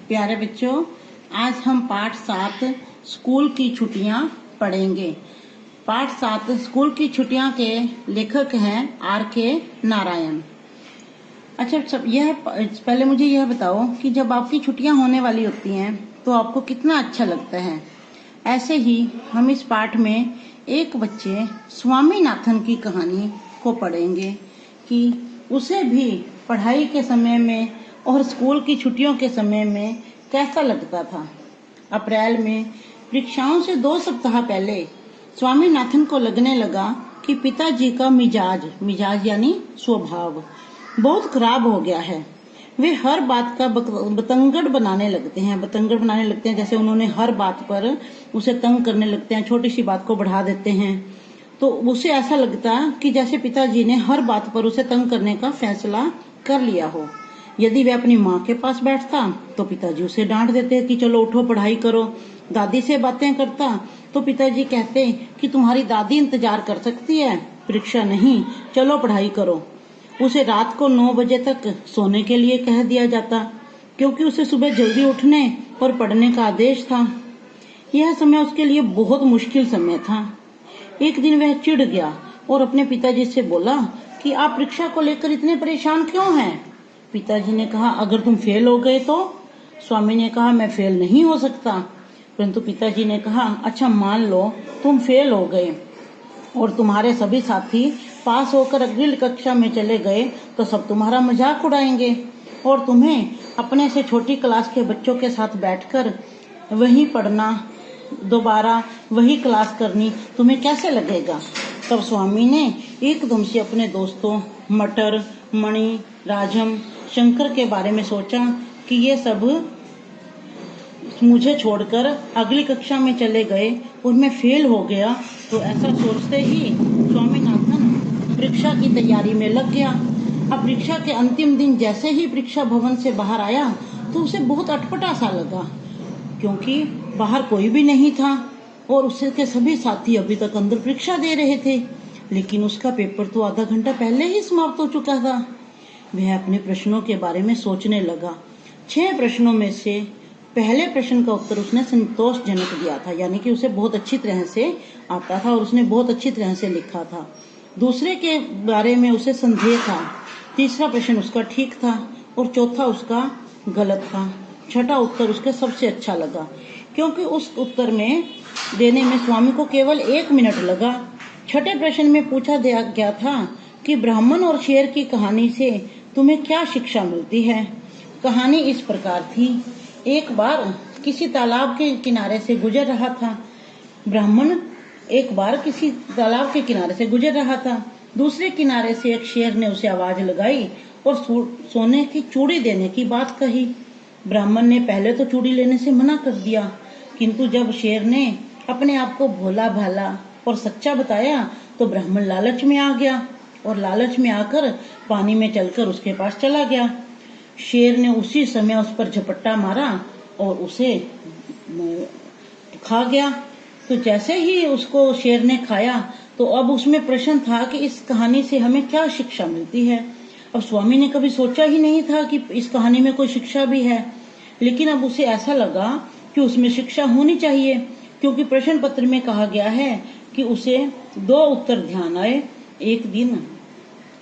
प्यारे बच्चों, आज हम पाठ 7 स्कूल की छुट्टियां पढ़ेंगे। पाठ 7 स्कूल की छुट्टियां के लेखक हैं R.K. नारायण। अच्छा, सब यह पहले मुझे यह बताओ कि जब आपकी छुट्टियां होने वाली होती हैं तो आपको कितना अच्छा लगता है। ऐसे ही हम इस पाठ में एक बच्चे स्वामीनाथन की कहानी को पढ़ेंगे कि उसे भी पढ़ाई के समय में और स्कूल की छुट्टियों के समय में कैसा लगता था। अप्रैल में परीक्षाओं से 2 सप्ताह पहले स्वामीनाथन को लगने लगा कि पिताजी का मिजाज यानी स्वभाव बहुत खराब हो गया है। वे हर बात का बतंगड़ बनाने लगते हैं। जैसे उन्होंने हर बात पर उसे तंग करने लगते हैं, छोटी सी बात को बढ़ा देते हैं। तो उसे ऐसा लगता कि जैसे पिताजी ने हर बात पर उसे तंग करने का फैसला कर लिया हो। यदि वह अपनी माँ के पास बैठता तो पिताजी उसे डांट देते कि चलो उठो पढ़ाई करो। दादी से बातें करता तो पिताजी कहते कि तुम्हारी दादी इंतजार कर सकती है, परीक्षा नहीं, चलो पढ़ाई करो। उसे रात को 9 बजे तक सोने के लिए कह दिया जाता क्योंकि उसे सुबह जल्दी उठने और पढ़ने का आदेश था। यह समय उसके लिए बहुत मुश्किल समय था। एक दिन वह चिढ़ गया और अपने पिताजी से बोला कि आप परीक्षा को लेकर इतने परेशान क्यों हैं। पिताजी ने कहा, अगर तुम फेल हो गए तो। स्वामी ने कहा, मैं फेल नहीं हो सकता। परंतु पिताजी ने कहा, अच्छा मान लो तुम फेल हो गए और तुम्हारे सभी साथी पास होकर अगली कक्षा में चले गए तो सब तुम्हारा मजाक उड़ाएंगे और तुम्हें अपने से छोटी क्लास के बच्चों के साथ बैठकर वही पढ़ना, दोबारा वही क्लास करनी तुम्हें कैसे लगेगा। तब स्वामी ने एकदम से अपने दोस्तों मटर, मणि, राजम, शंकर के बारे में सोचा कि ये सब मुझे छोड़कर अगली कक्षा में चले गए और मैं फेल हो गया। तो ऐसा सोचते ही स्वामीनाथन परीक्षा की तैयारी में लग गया। अब परीक्षा के अंतिम दिन जैसे ही परीक्षा भवन से बाहर आया तो उसे बहुत अटपटा सा लगा क्योंकि बाहर कोई भी नहीं था और उसके सभी साथी अभी तक अंदर परीक्षा दे रहे थे, लेकिन उसका पेपर तो आधा घंटा पहले ही समाप्त हो चुका था। वह अपने प्रश्नों के बारे में सोचने लगा। 6 प्रश्नों में से पहले प्रश्न का उत्तर उसने संतोषजनक दिया था, यानी कि उसे बहुत अच्छी तरह से आता था और उसने बहुत अच्छी तरह से लिखा था। दूसरे के बारे में उसे संदेह था। तीसरा प्रश्न उसका ठीक था और चौथा उसका गलत था। छठा उत्तर उसके सबसे अच्छा लगा क्योंकि उस उत्तर में देने में स्वामी को केवल 1 मिनट लगा। छठे प्रश्न में पूछा गया था कि ब्राह्मण और शेर की कहानी से तुम्हें क्या शिक्षा मिलती है। कहानी इस प्रकार थी। एक बार किसी तालाब के किनारे से गुजर रहा था। ब्राह्मण एक बार किसी तालाब के किनारे से गुजर रहा था। दूसरे किनारे से एक शेर ने उसे आवाज लगाई और सोने की चूड़ी देने की बात कही। ब्राह्मण ने पहले तो चूड़ी लेने से मना कर दिया, किंतु जब शेर ने अपने आप को भोला भाला और सच्चा बताया तो ब्राह्मण लालच में आ गया और लालच में आकर पानी में चलकर उसके पास चला गया। शेर ने उसी समय उस पर झपट्टा मारा और उसे खा गया। तो जैसे ही उसको शेर ने खाया तो अब उसमें प्रश्न था कि इस कहानी से हमें क्या शिक्षा मिलती है। अब स्वामी ने कभी सोचा ही नहीं था कि इस कहानी में कोई शिक्षा भी है, लेकिन अब उसे ऐसा लगा कि उसमें शिक्षा होनी चाहिए क्योंकि प्रश्न पत्र में कहा गया है कि उसे 2 उत्तर ध्यान आए। एक दिन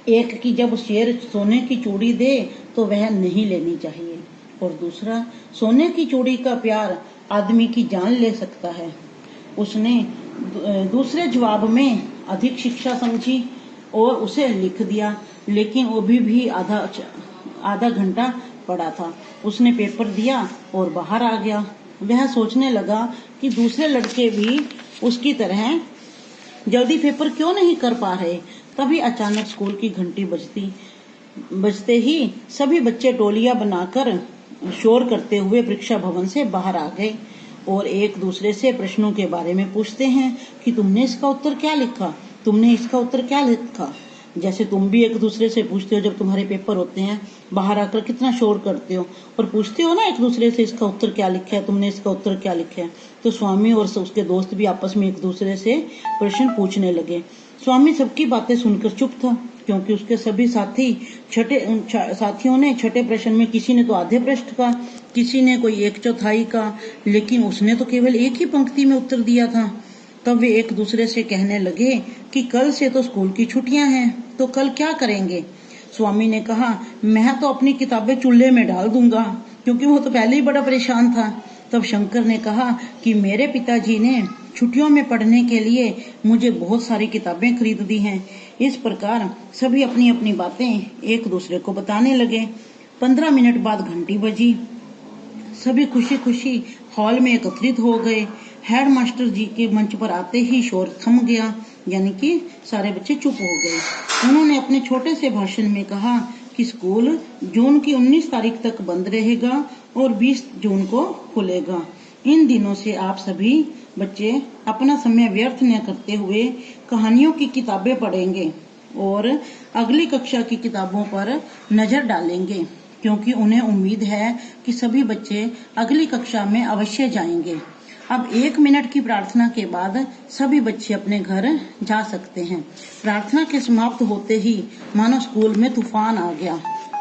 एक कि जब शेर सोने की चूड़ी दे तो वह नहीं लेनी चाहिए, और दूसरा सोने की चूड़ी का प्यार आदमी की जान ले सकता है। उसने दूसरे जवाब में अधिक शिक्षा समझी और उसे लिख दिया, लेकिन वो भी आधा घंटा पड़ा था। उसने पेपर दिया और बाहर आ गया। वह सोचने लगा कि दूसरे लड़के भी उसकी तरह जल्दी पेपर क्यों नहीं कर पा रहे। तभी अचानक स्कूल की घंटी बजते ही सभी बच्चे टोलियां बनाकर शोर करते हुए परीक्षा भवन से बाहर आ गए और एक दूसरे से प्रश्नों के बारे में पूछते हैं कि तुमने इसका उत्तर क्या लिखा, तुमने इसका उत्तर क्या लिखा। जैसे तुम भी एक दूसरे से पूछते हो जब तुम्हारे पेपर होते हैं, बाहर आकर कितना शोर करते हो और पूछते हो ना एक दूसरे से इसका उत्तर क्या लिखा है, तुमने इसका उत्तर क्या लिखा है। तो स्वामी और उसके दोस्त भी आपस में एक दूसरे से प्रश्न पूछने लगे। स्वामी सबकी बातें सुनकर चुप था क्योंकि उसके सभी साथियों ने छठे प्रश्न में किसी ने तो आधे पृष्ठ का, किसी ने कोई 1/4 का, लेकिन उसने तो केवल एक ही पंक्ति में उत्तर दिया था। तब वे एक दूसरे से कहने लगे कि कल से तो स्कूल की छुट्टियां हैं, तो कल क्या करेंगे। स्वामी ने कहा, मैं तो अपनी किताबें चूल्हे में डाल दूंगा, क्योंकि वो तो पहले ही बड़ा परेशान था। तब शंकर ने कहा कि मेरे पिताजी ने छुट्टियों में पढ़ने के लिए मुझे बहुत सारी किताबें खरीद दी हैं। इस प्रकार सभी अपनी अपनी बातें एक दूसरे को बताने लगे। 15 मिनट बाद घंटी बजी। सभी खुशी खुशी हॉल में एकत्रित हो गए। हेडमास्टर जी के मंच पर आते ही शोर थम गया, यानी कि सारे बच्चे चुप हो गए। उन्होंने अपने छोटे से भाषण में कहा कि स्कूल जून की 19 तारीख तक बंद रहेगा और 20 जून को खुलेगा। इन दिनों से आप सभी बच्चे अपना समय व्यर्थ न करते हुए कहानियों की किताबें पढ़ेंगे और अगली कक्षा की किताबों पर नजर डालेंगे, क्योंकि उन्हें उम्मीद है कि सभी बच्चे अगली कक्षा में अवश्य जाएंगे। अब 1 मिनट की प्रार्थना के बाद सभी बच्चे अपने घर जा सकते हैं। प्रार्थना के समाप्त होते ही मानो स्कूल में तूफान आ गया।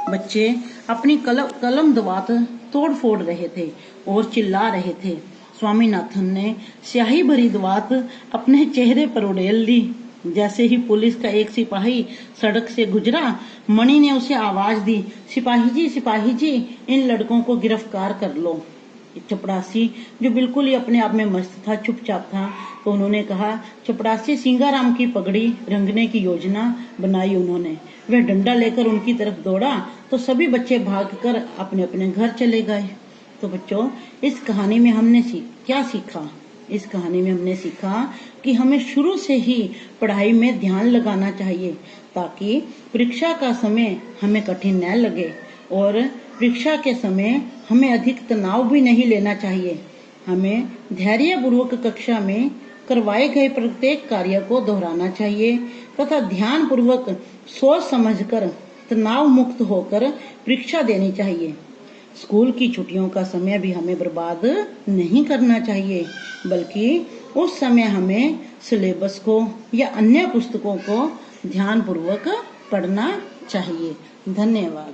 बच्चे अपनी कलम दवात तोड़ फोड़ रहे थे और चिल्ला रहे थे। स्वामीनाथन ने स्याही भरी दवात अपने चेहरे पर उड़ेल ली। जैसे ही पुलिस का एक सिपाही सड़क से गुजरा, मणि ने उसे आवाज दी, सिपाही जी, इन लड़कों को गिरफ्तार कर लो। चपड़ासी, जो बिल्कुल ही अपने आप में मस्त था, चुपचाप था, तो उन्होंने कहा, चपड़ासी सिंगाराम की पगड़ी रंगने की योजना बनाई उन्होंने। वह डंडा लेकर उनकी तरफ दौड़ा तो सभी बच्चे भागकर अपने अपने घर चले गए। तो बच्चों, इस कहानी में हमने क्या सीखा? इस कहानी में हमने सीखा कि हमें शुरू से ही पढ़ाई में ध्यान लगाना चाहिए, ताकि परीक्षा का समय हमें कठिन न लगे और परीक्षा के समय हमें अधिक तनाव भी नहीं लेना चाहिए। हमें धैर्यपूर्वक कक्षा में करवाए गए प्रत्येक कार्य को दोहराना चाहिए तथा ध्यान पूर्वक सोच समझकर तनाव मुक्त होकर परीक्षा देनी चाहिए। स्कूल की छुट्टियों का समय भी हमें बर्बाद नहीं करना चाहिए, बल्कि उस समय हमें सिलेबस को या अन्य पुस्तकों को ध्यान पूर्वक पढ़ना चाहिए। धन्यवाद।